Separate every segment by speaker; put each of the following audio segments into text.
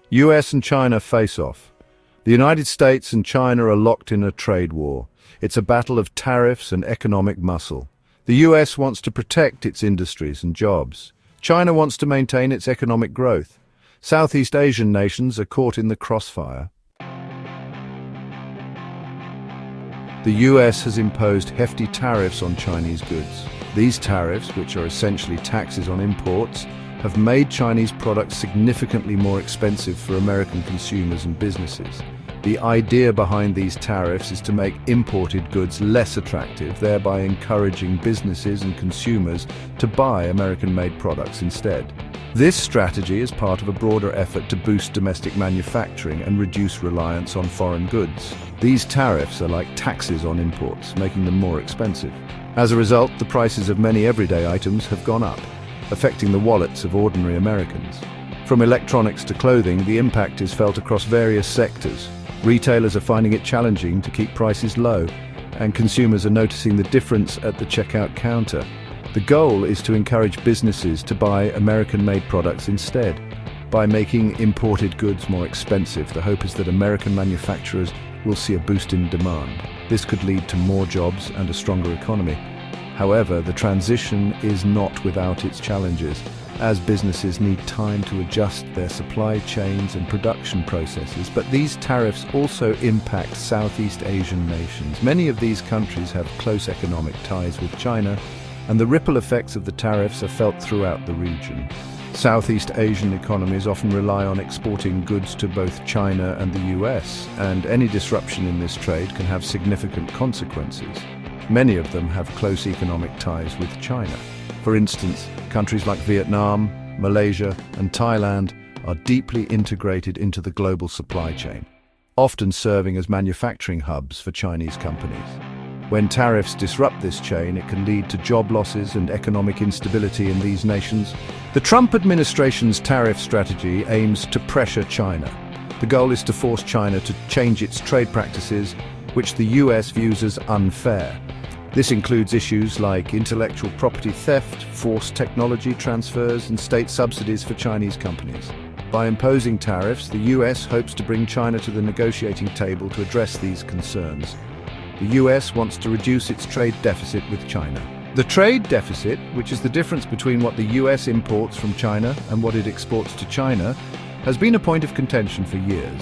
Speaker 1: US and China face off. The United States and China are locked in a trade war. It's a battle of tariffs and economic muscle. The US wants to protect its industries and jobs. China wants to maintain its economic growth. Southeast Asian nations are caught in the crossfire. The US has imposed hefty tariffs on Chinese goods. These tariffs, which are essentially taxes on imports, have made Chinese products significantly more expensive for American consumers and businesses. The idea behind these tariffs is to make imported goods less attractive, thereby encouraging businesses and consumers to buy American-made products instead. This strategy is part of a broader effort to boost domestic manufacturing and reduce reliance on foreign goods. These tariffs are like taxes on imports, making them more expensive. As a result, the prices of many everyday items have gone up, affecting the wallets of ordinary Americans. From electronics to clothing, the impact is felt across various sectors. Retailers are finding it challenging to keep prices low, and consumers are noticing the difference at the checkout counter. The goal is to encourage businesses to buy American-made products instead. By making imported goods more expensive, the hope is that American manufacturers will see a boost in demand. This could lead to more jobs and a stronger economy. However, the transition is not without its challenges, as businesses need time to adjust their supply chains and production processes. But these tariffs also impact Southeast Asian nations. Many of these countries have close economic ties with China, and the ripple effects of the tariffs are felt throughout the region. Southeast Asian economies often rely on exporting goods to both China and the US, and any disruption in this trade can have significant consequences. Many of them have close economic ties with China. For instance, countries like Vietnam, Malaysia, and Thailand are deeply integrated into the global supply chain, often serving as manufacturing hubs for Chinese companies. When tariffs disrupt this chain, it can lead to job losses and economic instability in these nations. The Trump administration's tariff strategy aims to pressure China. The goal is to force China to change its trade practices, which the US views as unfair. This includes issues like intellectual property theft, forced technology transfers, and state subsidies for Chinese companies. By imposing tariffs, the US hopes to bring China to the negotiating table to address these concerns. The US wants to reduce its trade deficit with China. The trade deficit, which is the difference between what the US imports from China and what it exports to China, has been a point of contention for years.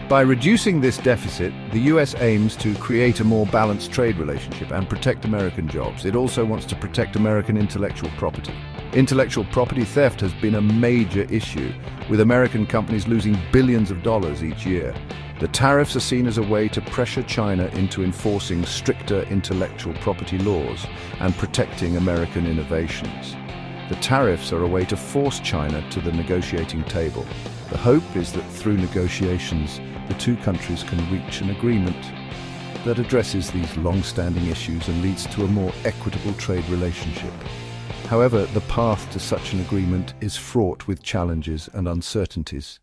Speaker 1: By reducing this deficit, the US aims to create a more balanced trade relationship and protect American jobs. It also wants to protect American intellectual property. Intellectual property theft has been a major issue, with American companies losing billions of dollars each year. The tariffs are seen as a way to pressure China into enforcing stricter intellectual property laws and protecting American innovations. The tariffs are a way to force China to the negotiating table. The hope is that through negotiations, the two countries can reach an agreement that addresses these long-standing issues and leads to a more equitable trade relationship. However, the path to such an agreement is fraught with challenges and uncertainties.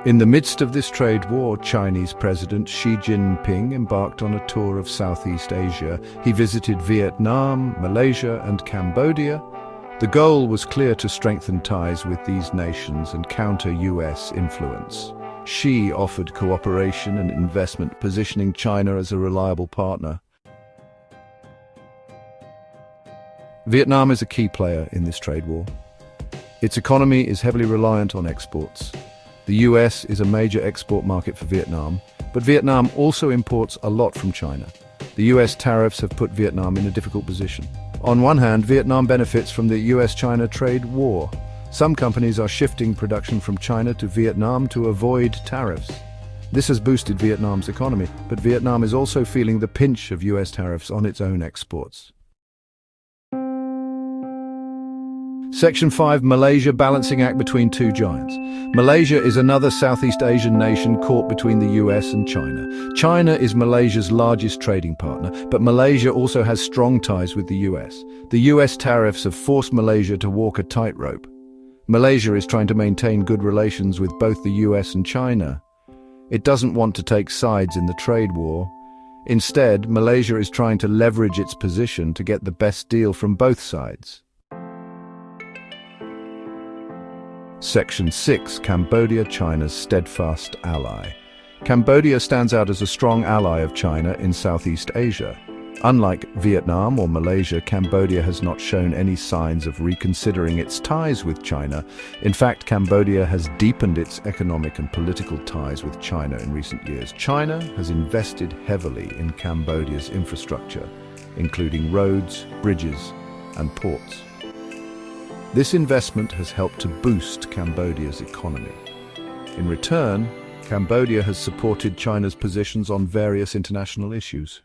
Speaker 1: In the midst of this trade war, Chinese President Xi Jinping embarked on a tour of Southeast Asia. He visited Vietnam, Malaysia, and Cambodia. The goal was clear: to strengthen ties with these nations and counter US influence. Xi offered cooperation and investment, positioning China as a reliable partner. Vietnam is a key player in this trade war. Its economy is heavily reliant on exports. The US is a major export market for Vietnam, but Vietnam also imports a lot from China. The US tariffs have put Vietnam in a difficult position. On one hand, Vietnam benefits from the US-China trade war. Some companies are shifting production from China to Vietnam to avoid tariffs. This has boosted Vietnam's economy, but Vietnam is also feeling the pinch of US tariffs on its own exports. Section 5. Malaysia balancing act between two giants. Malaysia is another Southeast Asian nation caught between the US and China. China is Malaysia's largest trading partner, but Malaysia also has strong ties with the US. The US tariffs have forced Malaysia to walk a tightrope. Malaysia is trying to maintain good relations with both the US and China. It doesn't want to take sides in the trade war. Instead, Malaysia is trying to leverage its position to get the best deal from both sides. Section 6. Cambodia, China's steadfast ally. Cambodia stands out as a strong ally of China in Southeast Asia. Unlike Vietnam or Malaysia, Cambodia has not shown any signs of reconsidering its ties with China. In fact, Cambodia has deepened its economic and political ties with China in recent years. China has invested heavily in Cambodia's infrastructure, including roads, bridges, and ports. This investment has helped to boost Cambodia's economy. In return, Cambodia has supported China's positions on various international issues.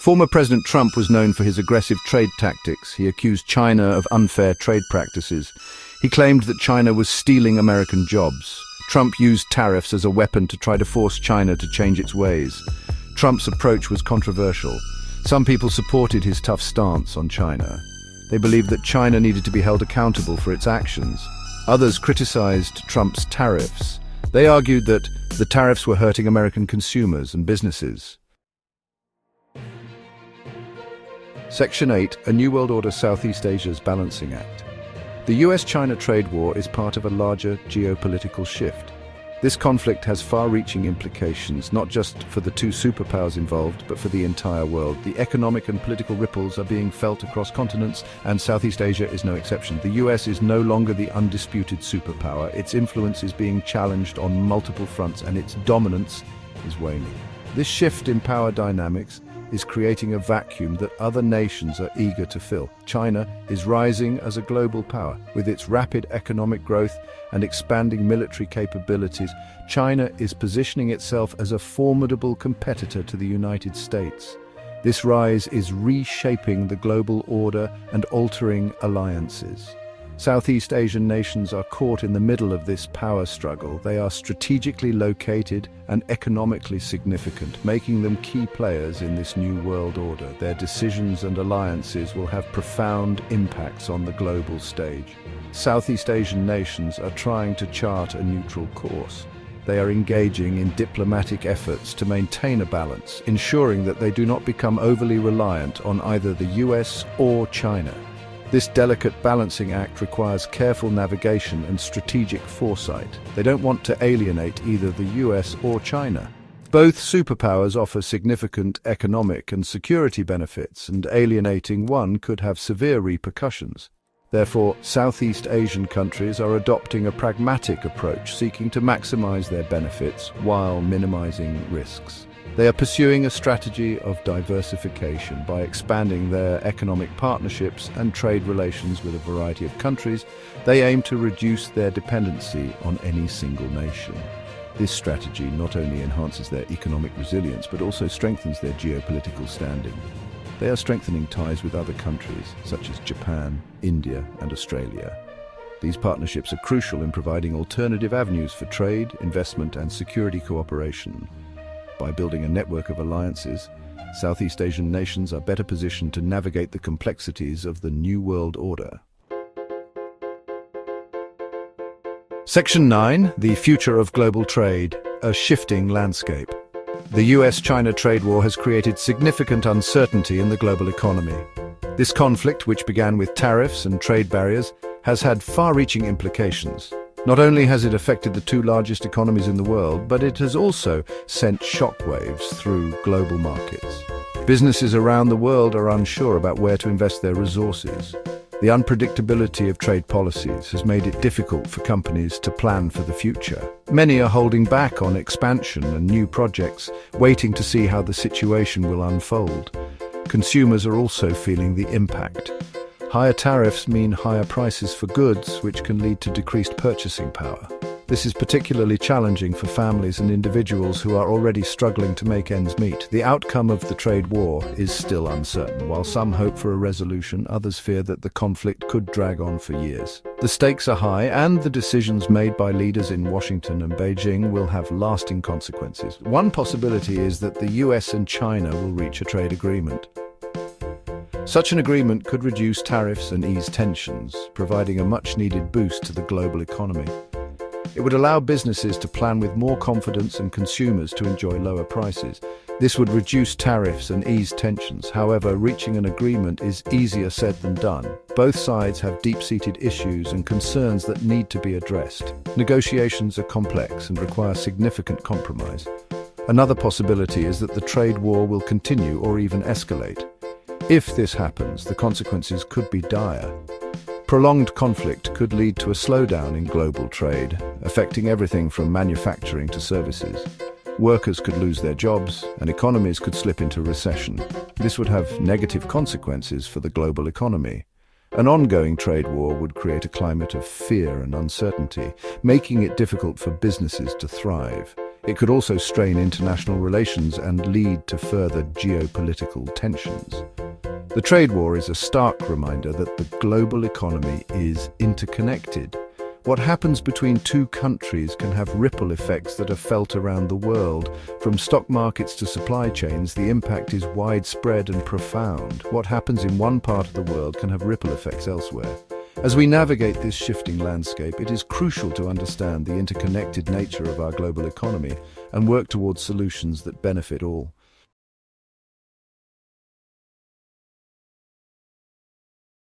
Speaker 1: Former President Trump was known for his aggressive trade tactics. He accused China of unfair trade practices. He claimed that China was stealing American jobs. Trump used tariffs as a weapon to try to force China to change its ways. Trump's approach was controversial. Some people supported his tough stance on China. They believed that China needed to be held accountable for its actions. Others criticized Trump's tariffs. They argued that the tariffs were hurting American consumers and businesses. Section 8, A New World Order, Southeast Asia's Balancing Act. The US-China trade war is part of a larger geopolitical shift. This conflict has far-reaching implications, not just for the two superpowers involved, but for the entire world. The economic and political ripples are being felt across continents, and Southeast Asia is no exception. The US is no longer the undisputed superpower. Its influence is being challenged on multiple fronts, and its dominance is waning. This shift in power dynamics is creating a vacuum that other nations are eager to fill. China is rising as a global power. With its rapid economic growth and expanding military capabilities, China is positioning itself as a formidable competitor to the United States. This rise is reshaping the global order and altering alliances. Southeast Asian nations are caught in the middle of this power struggle. They are strategically located and economically significant, making them key players in this new world order. Their decisions and alliances will have profound impacts on the global stage. Southeast Asian nations are trying to chart a neutral course. They are engaging in diplomatic efforts to maintain a balance, ensuring that they do not become overly reliant on either the US or China. This delicate balancing act requires careful navigation and strategic foresight. They don't want to alienate either the US or China. Both superpowers offer significant economic and security benefits, and alienating one could have severe repercussions. Therefore, Southeast Asian countries are adopting a pragmatic approach, seeking to maximize their benefits while minimizing risks. They are pursuing a strategy of diversification by expanding their economic partnerships and trade relations with a variety of countries. They aim to reduce their dependency on any single nation. This strategy not only enhances their economic resilience, but also strengthens their geopolitical standing. They are strengthening ties with other countries, such as Japan, India, and Australia. These partnerships are crucial in providing alternative avenues for trade, investment, and security cooperation. By building a network of alliances, Southeast Asian nations are better positioned to navigate the complexities of the New World Order. Section 9, The Future of Global Trade, a Shifting Landscape. The US-China trade war has created significant uncertainty in the global economy. This conflict, which began with tariffs and trade barriers, has had far-reaching implications. Not only has it affected the two largest economies in the world, but it has also sent shockwaves through global markets. Businesses around the world are unsure about where to invest their resources. The unpredictability of trade policies has made it difficult for companies to plan for the future. Many are holding back on expansion and new projects, waiting to see how the situation will unfold. Consumers are also feeling the impact. Higher tariffs mean higher prices for goods, which can lead to decreased purchasing power. This is particularly challenging for families and individuals who are already struggling to make ends meet. The outcome of the trade war is still uncertain. While some hope for a resolution, others fear that the conflict could drag on for years. The stakes are high, and the decisions made by leaders in Washington and Beijing will have lasting consequences. One possibility is that the US and China will reach a trade agreement. Such an agreement could reduce tariffs and ease tensions, providing a much-needed boost to the global economy. It would allow businesses to plan with more confidence and consumers to enjoy lower prices. This would reduce tariffs and ease tensions. However, reaching an agreement is easier said than done. Both sides have deep-seated issues and concerns that need to be addressed. Negotiations are complex and require significant compromise. Another possibility is that the trade war will continue or even escalate. If this happens, the consequences could be dire. Prolonged conflict could lead to a slowdown in global trade, affecting everything from manufacturing to services. Workers could lose their jobs, and economies could slip into recession. This would have negative consequences for the global economy. An ongoing trade war would create a climate of fear and uncertainty, making it difficult for businesses to thrive. It could also strain international relations and lead to further geopolitical tensions. The trade war is a stark reminder that the global economy is interconnected. What happens between two countries can have ripple effects that are felt around the world. From stock markets to supply chains, the impact is widespread and profound. What happens in one part of the world can have ripple effects elsewhere. As we navigate this shifting landscape, it is crucial to understand the interconnected nature of our global economy and work towards solutions that benefit all.